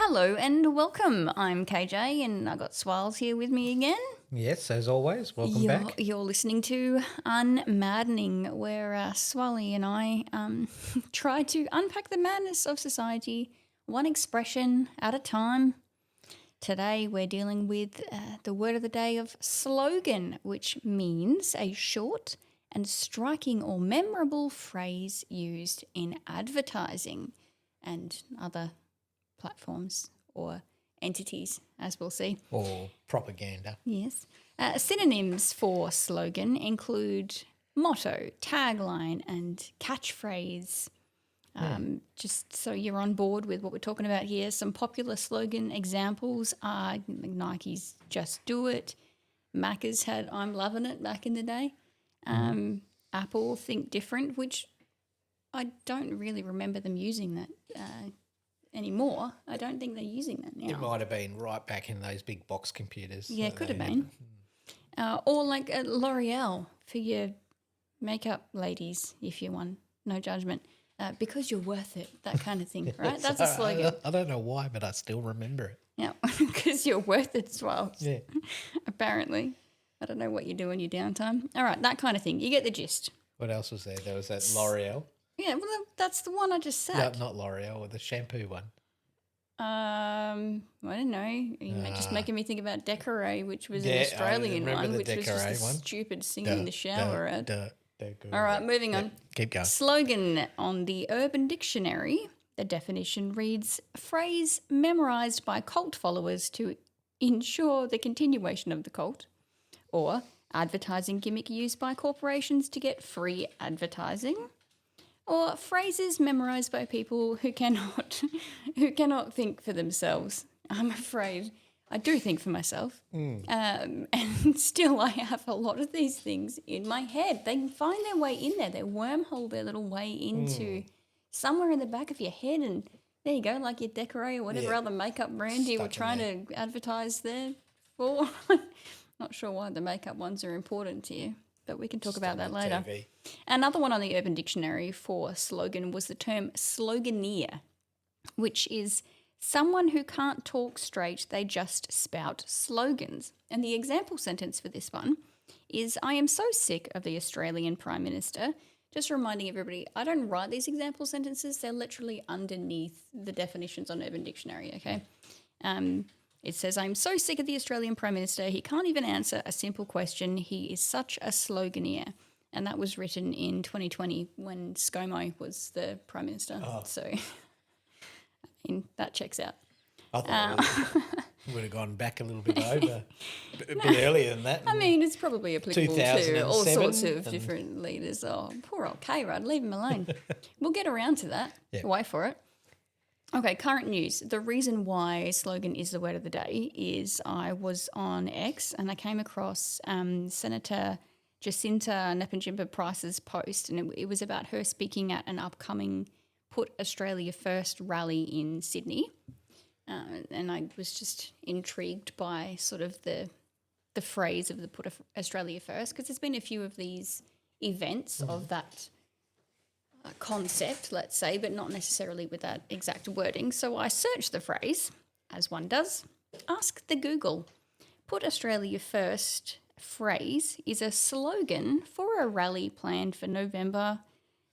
Hello and welcome. I'm KJ and I got Swirls here with me again. Yes, as always. Welcome back. You're listening to UnMaddening, where Swally and I try to unpack the madness of society, one expression at a time. Today we're dealing with the word of the day of slogan, which means a short and striking or memorable phrase used in advertising and other platforms or entities, as we'll see. Or propaganda. Yes. Synonyms for slogan include motto, tagline, and catchphrase. Just so you're on board with what we're talking about here, some popular slogan examples are Nike's Just Do It, Macca's had I'm Loving It back in the day, Apple Think Different, which I don't really remember them using that anymore. I don't think they're using that now. It might have been right back in those big box computers. Yeah, it could have been. Or like L'Oreal for your makeup ladies, if you want, no judgment. Because you're worth it, that kind of thing, right? That's a slogan. I don't know why, but I still remember it. Yeah, because you're worth it, Swells. Yeah. Apparently. I don't know what you do in your downtime. All right, that kind of thing. You get the gist. What else was there? There was that L'Oreal. Yeah, well, that's the one I just said. No, not L'Oreal, or the shampoo one. I don't know. You're just making me think about Decoré, which was an I Australian remember one, the which was just a Decoré one. stupid singing in the shower ad. Decoré. All right, moving on. Keep going. Slogan on the Urban Dictionary. The definition reads, phrase memorised by cult followers to ensure the continuation of the cult, or advertising gimmick used by corporations to get free advertising, or phrases memorised by people who cannot think for themselves. I'm afraid I do think for myself, and still I have a lot of these things in my head. They can find their way in there. They wormhole their little way into somewhere in the back of your head, and there you go, like your Decoré or whatever other makeup brand you were trying to advertise there for. Not sure why the makeup ones are important to you, but we can talk about that later. TV. Another one on the Urban Dictionary for slogan was the term sloganeer, which is someone who can't talk straight, they just spout slogans. And the example sentence for this one is, I am so sick of the Australian Prime Minister. Just reminding everybody, I don't write these example sentences. They're literally underneath the definitions on Urban Dictionary, okay? It says, I'm so sick of the Australian Prime Minister, he can't even answer a simple question. He is such a sloganeer. And that was written in 2020 when ScoMo was the Prime Minister. So, I mean, that checks out. I thought it would have gone back a little bit over, a bit earlier than that. I mean, it's probably applicable to all 2007 sorts of different leaders. Oh, poor old K-Rod, leave him alone. We'll get around to that. Yeah. Wait for it. Okay, current news. The reason why slogan is the word of the day is I was on X and I came across Senator Jacinta Nappinjimpa Price's post, and it was about her speaking at an upcoming Put Australia First rally in Sydney. And I was just intrigued by sort of the phrase of the Put Australia First, because there's been a few of these events of that concept, let's say, but not necessarily with that exact wording. So I searched the phrase, as one does. Ask the Google. Put Australia First phrase is a slogan for a rally planned for November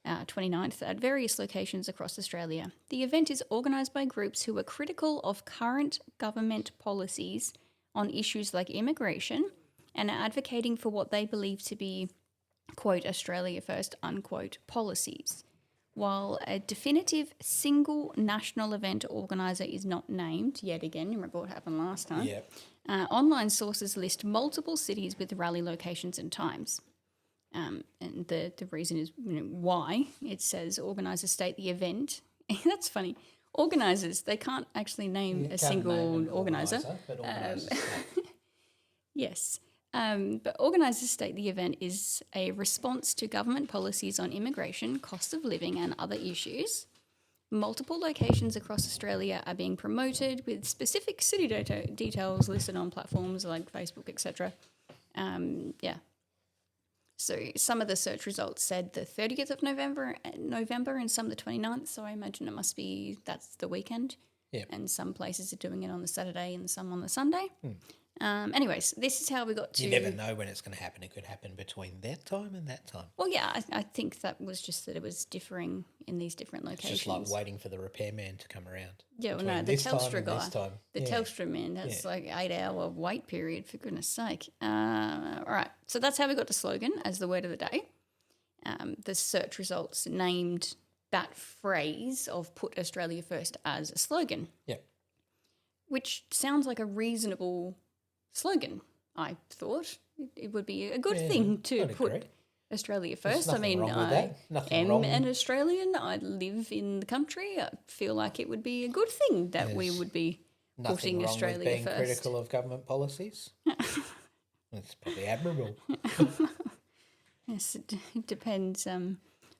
29th at various locations across Australia. The event is organised by groups who are critical of current government policies on issues like immigration and are advocating for what they believe to be, quote, Australia First, unquote, policies. While a definitive single national event organiser is not named, yet again, you remember what happened last time? Yeah. Online sources list multiple cities with rally locations and times. And the reason is why. It says organisers state the event. That's funny. Organisers, they can't actually name a single organiser. Yes. But organisers state the event is a response to government policies on immigration, cost of living and other issues. Multiple locations across Australia are being promoted with specific city details listed on platforms like Facebook, etc. So some of the search results said the 30th of November and some the 29th, so I imagine it must be, that's the weekend. Yeah. And some places are doing it on the Saturday and some on the Sunday. Anyways, this is how we got to... You never know when it's going to happen. It could happen between that time and that time. Well, yeah, I think that was just that it was differing in these different locations. It's just like waiting for the repairman to come around. Yeah, well, no, the Telstra guy, the Telstra man, that's like 8-hour wait period, for goodness sake. All right, so that's how we got to slogan as the word of the day. The search results named that phrase of put Australia first as a slogan. Yeah. Which sounds like a reasonable slogan, I thought. It would be a good thing to put Australia first. I mean, I am an Australian. I live in the country. I feel like it would be a good thing that we would be putting Australia being first. Critical of government policies. It's probably admirable. Yes, it depends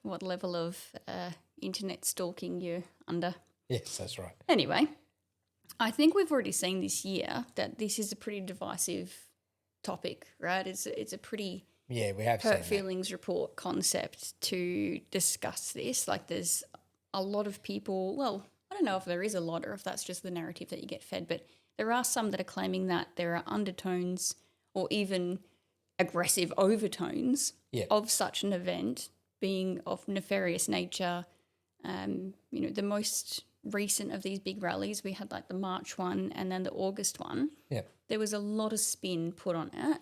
what level of internet stalking you're under. Yes, that's right. Anyway, I think we've already seen this year that this is a pretty divisive topic, right? It's a pretty we have hurt feelings report concept to discuss this. Like there's a lot of people, well, I don't know if there is a lot or if that's just the narrative that you get fed, but there are some that are claiming that there are undertones or even aggressive overtones of such an event being of nefarious nature. The most recent of these big rallies, we had like the March one and then the August one. Yeah. There was a lot of spin put on it,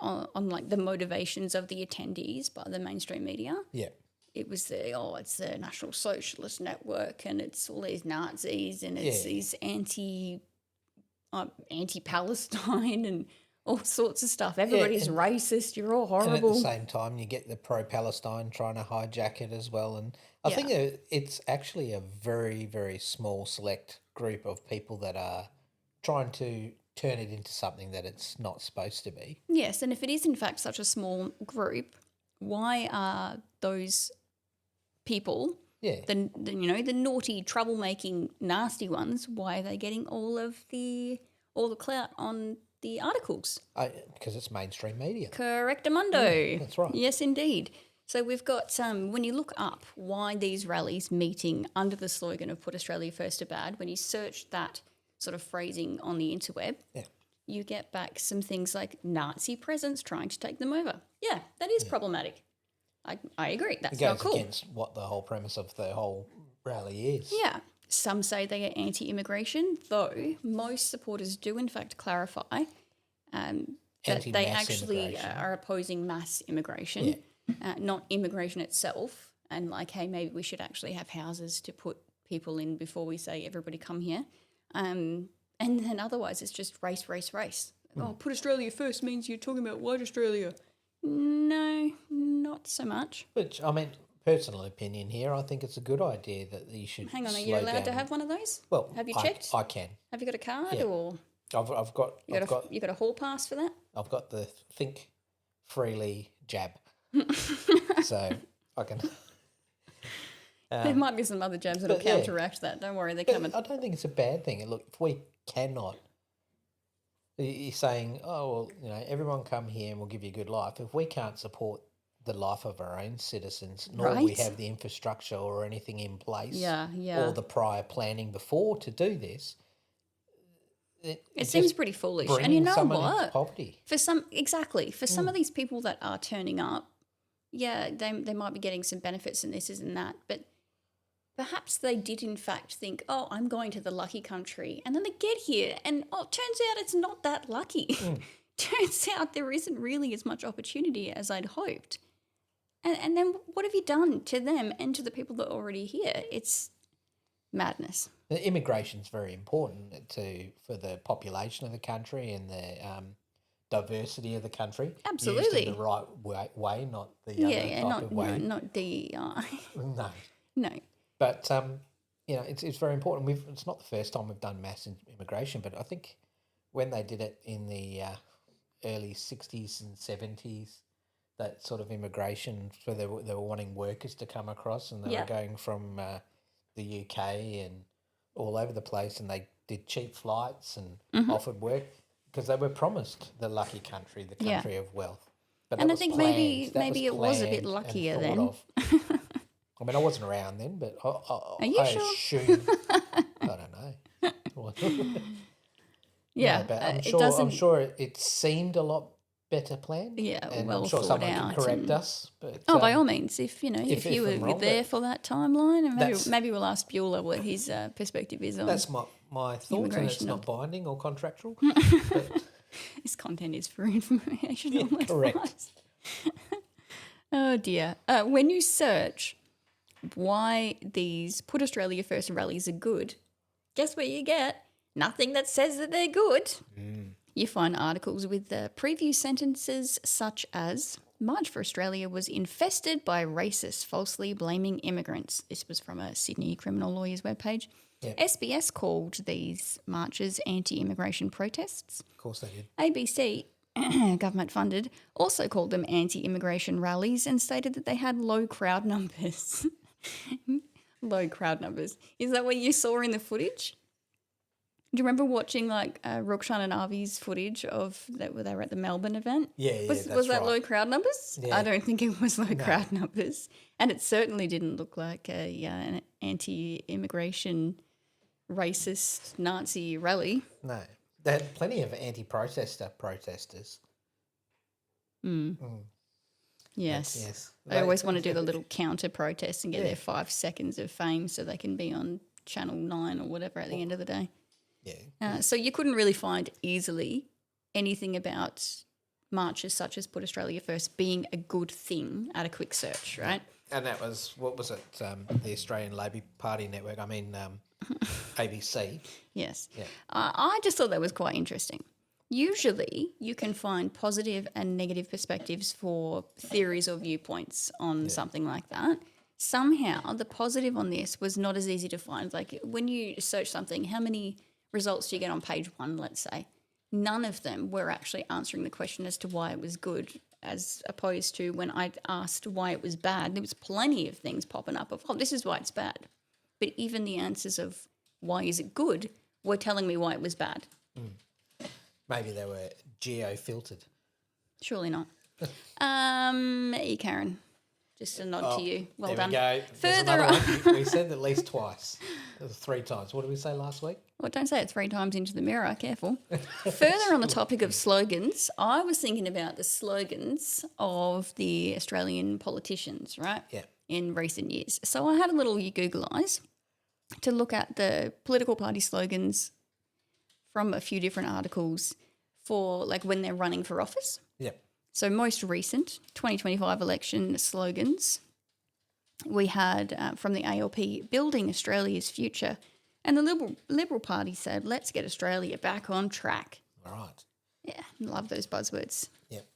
on like the motivations of the attendees by the mainstream media. Yeah. It was it's the National Socialist Network and it's all these Nazis and it's these anti-Palestine and all sorts of stuff. Everybody's racist. You're all horrible. And at the same time, you get the pro-Palestine trying to hijack it as well. And I think it's actually a very, very small select group of people that are trying to turn it into something that it's not supposed to be. Yes, and if it is in fact such a small group, why are those people, the naughty, troublemaking, nasty ones, why are they getting all the clout on the articles? Because it's mainstream media. Correctamundo. Yeah, that's right. Yes, indeed. So we've got when you look up why these rallies meeting under the slogan of Put Australia First are bad, when you search that sort of phrasing on the interweb, you get back some things like Nazi presence trying to take them over. Yeah, that is problematic. I agree. That's not cool. It goes against what the whole premise of the whole rally is. Yeah. Some say they are anti-immigration, though most supporters do in fact clarify that they actually are opposing mass immigration, not immigration itself, and like, hey, maybe we should actually have houses to put people in before we say everybody come here. And then otherwise it's just race. Oh, put Australia first means you're talking about white Australia. No, not so much. Which, I mean, personal opinion here, I think it's a good idea that you should. Hang on, are you allowed to have one of those? Well, have you checked? I can. Have you got a card or? I've got. You got a hall pass for that? I've got the Think Freely jab, so I can. There might be some other jabs that'll counteract that. Don't worry, they're coming. I don't think it's a bad thing. Look, if we cannot. You're saying, oh, well, everyone come here and we'll give you a good life. If we can't support the life of our own citizens, nor we have the infrastructure or anything in place, or the prior planning before to do this, it seems pretty foolish. And you know what? Poverty. For some of these people that are turning up, they might be getting some benefits and this and that, but perhaps they did in fact think, oh, I'm going to the lucky country. And then they get here and, it turns out it's not that lucky. Turns out there isn't really as much opportunity as I'd hoped. And then what have you done to them and to the people that are already here? It's madness. The immigration's very important for the population of the country and the diversity of the country. Absolutely. Used in the right way, not the other type of way. Not DEI. No. No. But, it's very important. It's not the first time we've done mass immigration, but I think when they did it in the early 60s and 70s, that sort of immigration, where they were wanting workers to come across and they were going from the UK and all over the place, and they did cheap flights and offered work because they were promised the lucky country, the country of wealth. But and I think maybe it was a bit luckier then. I mean, I wasn't around then, but I sure? assume I don't know. Yeah, No, but it doesn't. I'm sure it seemed a lot better planned. Yeah, and well I'm sure thought someone can out. correct And, us. But oh, by all means, if if you I'm were wrong, there for that timeline, and that's maybe we'll ask Bueller what his perspective is on my thoughts, and it's immigration. not binding or contractual. But This content is for informational correct. advice. Oh dear. When you search why these Put Australia First rallies are good, guess what you get? Nothing that says that they're good. You find articles with preview sentences such as March for Australia was infested by racists falsely blaming immigrants. This was from a Sydney criminal lawyer's webpage. Yep. SBS called these marches anti-immigration protests. Of course they did. ABC, government funded, also called them anti-immigration rallies and stated that they had low crowd numbers. Low crowd numbers. Is that what you saw in the footage? Do you remember watching Rukshan and Avi's footage of that where they were at the Melbourne event? Yeah, Was that's that right. low crowd numbers? Yeah. I don't think it was low crowd numbers. And it certainly didn't look like an anti-immigration, racist, Nazi rally. No, they had plenty of protesters. Yes. Yes. They always want to do the little counter protest and get their 5 seconds of fame so they can be on Channel 9 or whatever at the end of the day. Yeah. So you couldn't really find easily anything about marches such as Put Australia First being a good thing at a quick search, right? And that was, what was it, the Australian Labor Party Network, ABC. Yes. Yeah. I just thought that was quite interesting. Usually you can find positive and negative perspectives for theories or viewpoints on something like that. Somehow the positive on this was not as easy to find. Like when you search something, how many results do you get on page 1, let's say? None of them were actually answering the question as to why it was good, as opposed to when I asked why it was bad, there was plenty of things popping up of, oh, this is why it's bad. But even the answers of why is it good were telling me why it was bad. Maybe they were geo-filtered. Surely not. Karen, just a nod to you. Well there done. We go. There's Further another on. one. We said at least twice. It was 3 times. What did we say last week? Well, don't say it 3 times into the mirror. Careful. Further on the topic of slogans, I was thinking about the slogans of the Australian politicians, right? Yeah. In recent years. So I had a little Google eyes to look at the political party slogans from a few different articles for like when they're running for office. Yep. So most recent 2025 election slogans, we had from the ALP, Building Australia's Future, and the Liberal Party said, let's get Australia back on track. All right. Yeah, love those buzzwords. Yep.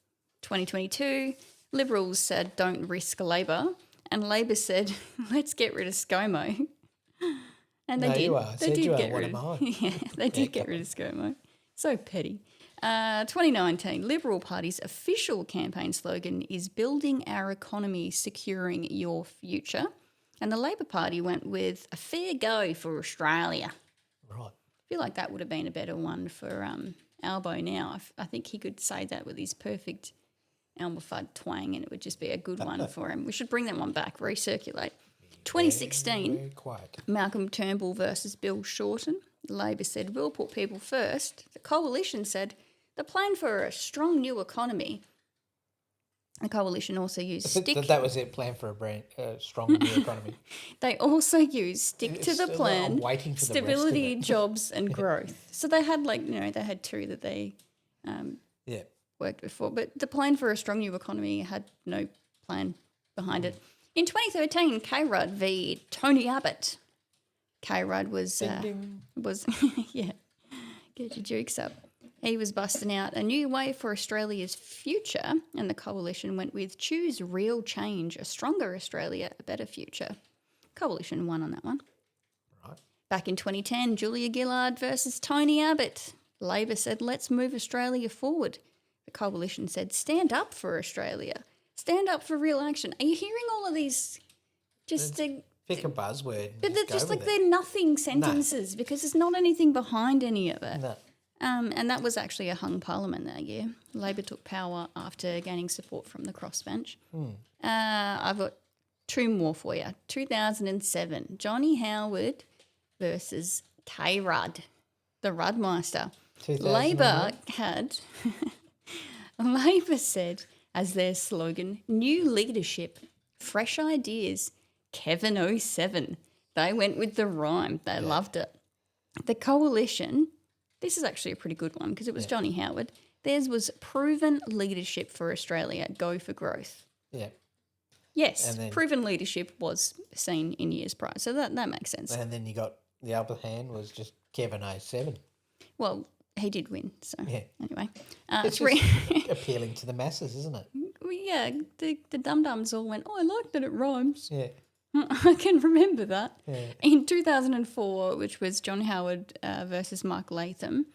2022, Liberals said, don't risk Labor, and Labor said, let's get rid of ScoMo. And they No, did. you are. They Said did you are. get What rid am I? Yeah, they did get rid of ScoMo. So petty. 2019, Liberal Party's official campaign slogan is building our economy, securing your future. And the Labor Party went with a fair go for Australia. Right. I feel like that would have been a better one for Albo now. I think he could say that with his perfect Elmer Fudd twang and it would just be a good one for him. We should bring that one back, recirculate. 2016, Very quiet. Malcolm Turnbull versus Bill Shorten. Labor said, we'll put people first. The Coalition said, the plan for a strong new economy. The Coalition also used stick. That was it. Plan for a strong new economy. They also used stick to the I'm plan, waiting for stability, the rest jobs and growth. So they had they had 2 that they Yeah. worked before. But the plan for a strong new economy had no plan behind it. In 2013, K-Rudd v Tony Abbott. K-Rudd was yeah, get your jukes up. He was busting out a new way for Australia's future, and the Coalition went with choose real change, a stronger Australia, a better future. Coalition won on that one. Right. Back in 2010, Julia Gillard versus Tony Abbott. Labor said, let's move Australia forward. The Coalition said, stand up for Australia. Stand up for real action. Are you hearing all of these just Pick a buzzword. but they're just like they're nothing sentences because there's not anything behind any of it. No. And that was actually a hung parliament that year. Labor took power after gaining support from the crossbench. I've got 2 more for you. 2007, Johnny Howard versus K-Rudd, the Rudmeister. 2001? Labor had, Labor said as their slogan, new leadership, fresh ideas, Kevin 07. They went with the rhyme. They loved it. The Coalition, this is actually a pretty good one because it was Johnny Howard. Theirs was proven leadership for Australia, go for growth. Yeah. Yes, And then- proven leadership was seen in years prior, so that makes sense. And then you got the other hand was just Kevin 07. Well, he did win, so anyway. It's Three. just appealing to the masses, isn't it? Well, yeah, the dum-dums all went, I like that it rhymes. Yeah. I can remember that. Yeah. In 2004, which was John Howard versus Mark Latham,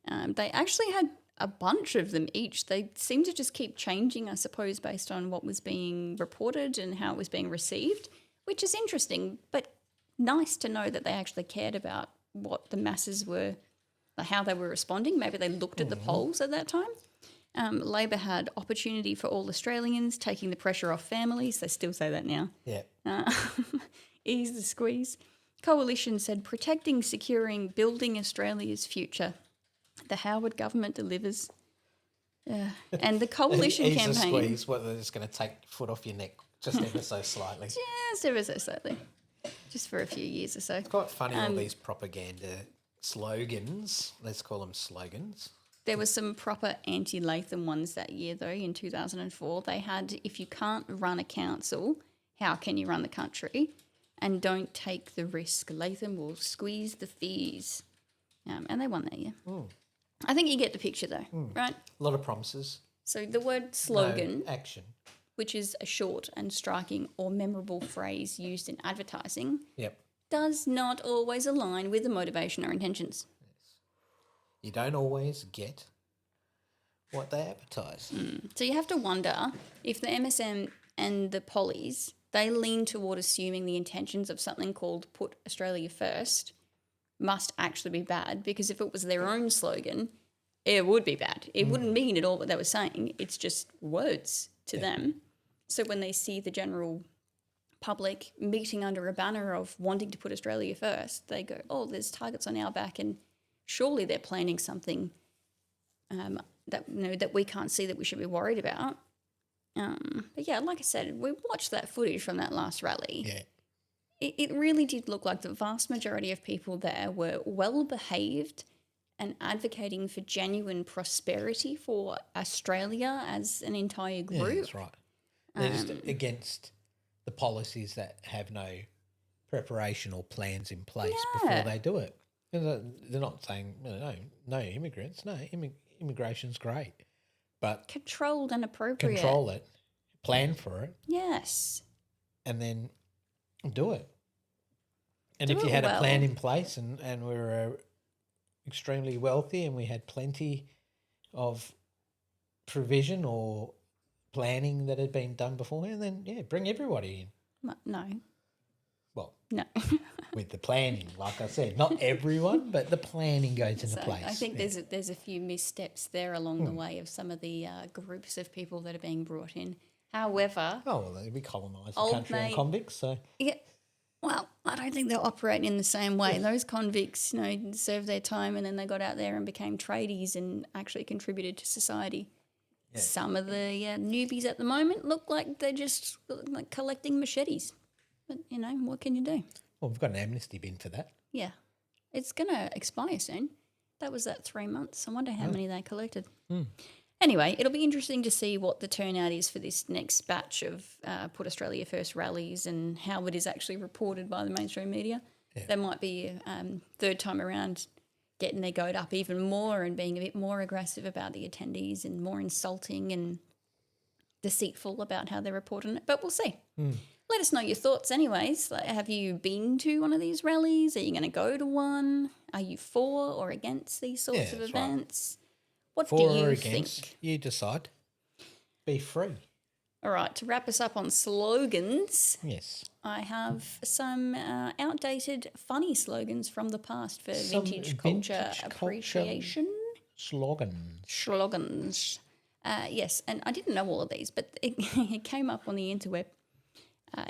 they actually had a bunch of them each. They seemed to just keep changing, I suppose, based on what was being reported and how it was being received, which is interesting, but nice to know that they actually cared about what the masses were, how they were responding. Maybe they looked at the polls at that time. Labor had opportunity for all Australians, taking the pressure off families. They still say that now. Yeah. Ease the squeeze. Coalition said protecting, securing, building Australia's future. The Howard government delivers. And the Coalition Ease campaign. the squeeze, what, they're just going to take your foot off your neck just ever so slightly. Just ever so slightly. Just for a few years or so. It's quite funny, all these propaganda slogans, let's call them slogans. There were some proper anti-Latham ones that year, though, in 2004. They had, if you can't run a council, how can you run the country? And don't take the risk. Latham will squeeze the fees. And they won that year. I think you get the picture, though, right? A lot of promises. So the word slogan, No action. which is a short and striking or memorable phrase used in advertising, Yep. does not always align with the motivation or intentions. You don't always get what they advertise. So you have to wonder if the MSM and the pollies, they lean toward assuming the intentions of something called Put Australia First must actually be bad, because if it was their own slogan, it would be bad. It wouldn't mean at all what they were saying. It's just words to them. So when they see the general public meeting under a banner of wanting to put Australia first, they go, oh, there's targets on our back, and surely they're planning something that we can't see that we should be worried about. But yeah, like I said, we watched that footage from that last rally. Yeah. It really did look like the vast majority of people there were well behaved and advocating for genuine prosperity for Australia as an entire group. Yeah, that's right. They're just against the policies that have no preparation or plans in place before they do it. They're not saying, no immigrants. No, immigration's great. But Controlled and appropriate. control it, plan for it, Yes. and then do it. And Do if you it had a well. plan in place and we were extremely wealthy and we had plenty of provision or planning that had been done beforehand, then, bring everybody in. No. Well, No. with the planning, like I said, not everyone, but the planning goes into So place. I think there's a few missteps there along the way of some of the groups of people that are being brought in. However, We colonised the Old country on mate- convicts, so yeah, well, I don't think they're operating in the same way. Those convicts, served their time and then they got out there and became tradies and actually contributed to society. Yeah. Some of the newbies at the moment look like they're just like collecting machetes. But, what can you do? well, we've got an amnesty bin for that. Yeah. It's going to expire soon. That was at 3 months. I wonder how many they collected. Anyway, it'll be interesting to see what the turnout is for this next batch of Put Australia First rallies and how it is actually reported by the mainstream media. Yeah. There might be third time around getting their goat up even more and being a bit more aggressive about the attendees and more insulting and deceitful about how they're reporting it. But we'll see. Let us know your thoughts anyways. Like, have you been to one of these rallies? Are you going to go to one? Are you for or against these sorts of that's events? What For do or you against, think? you decide. Be free. All right, to wrap us up on slogans, Yes. I have some outdated, funny slogans from the past for Some vintage culture vintage culture appreciation. Slogans. Slogans. Yes, and I didn't know all of these, but it came up on the interweb.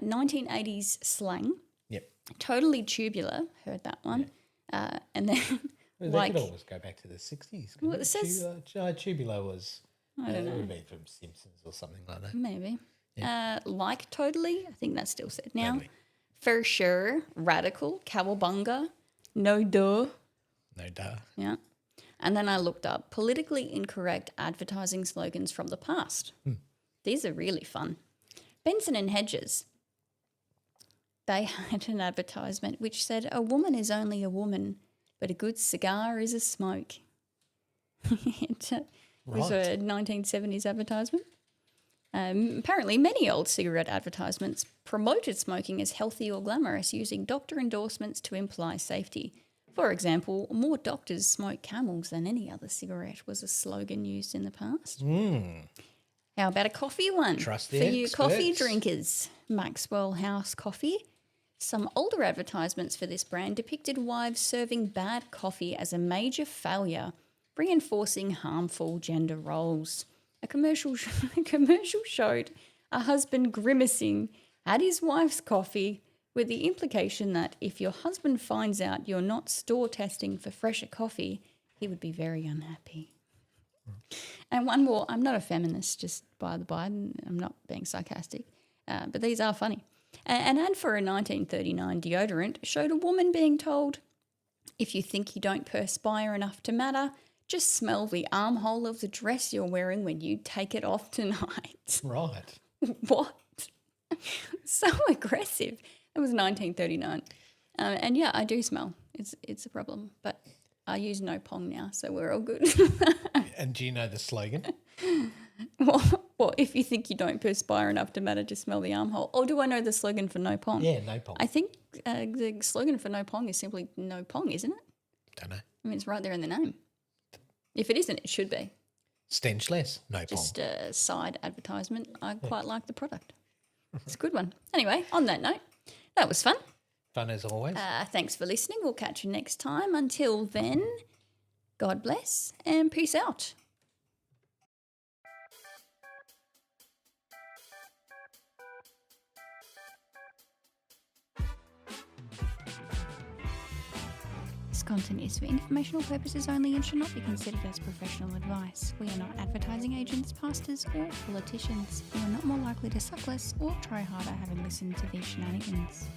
1980s slang. Yep. Totally tubular, heard that one. And then They could always go back to the 60s. Well, it says- Tubular was, I don't it know. would have been from Simpsons or something like that. Maybe. Like totally, I think that's still said now. Totally. For sure, radical, cowabunga, no duh. No duh. Yeah. And then I looked up politically incorrect advertising slogans from the past. These are really fun. Benson and Hedges, they had an advertisement which said, "A woman is only a woman, but a good cigar is a smoke." It was a 1970s advertisement. Apparently, many old cigarette advertisements promoted smoking as healthy or glamorous, using doctor endorsements to imply safety. For example, more doctors smoke Camels than any other cigarette was a slogan used in the past. How about a coffee one? Trust the for you coffee experts. drinkers. Maxwell House Coffee. Some older advertisements for this brand depicted wives serving bad coffee as a major failure, reinforcing harmful gender roles. A commercial showed a husband grimacing at his wife's coffee, with the implication that if your husband finds out you're not store testing for fresher coffee, he would be very unhappy. And one more, I'm not a feminist, just by the by, I'm not being sarcastic, but these are funny. An ad for a 1939 deodorant showed a woman being told, "If you think you don't perspire enough to matter, just smell the armhole of the dress you're wearing when you take it off tonight." Right. What? So aggressive. That was 1939. And yeah, I do smell. It's a problem. But I use no pong now, so we're all good. And do you know the slogan? Well, if you think you don't perspire enough to matter, just smell the armhole. Or do I know the slogan for no pong? Yeah, no pong. I think the slogan for no pong is simply no pong, isn't it? Don't know. I mean, it's right there in the name. If it isn't, it should be. Stenchless, no Just pong. a side advertisement. I quite like the product. It's a good one. Anyway, on that note, that was fun. Fun as always. Thanks for listening. We'll catch you next time. Until then, God bless and peace out. This content is for informational purposes only and should not be considered as professional advice. We are not advertising agents, pastors, or politicians. You are not more likely to suck less or try harder having listened to these shenanigans.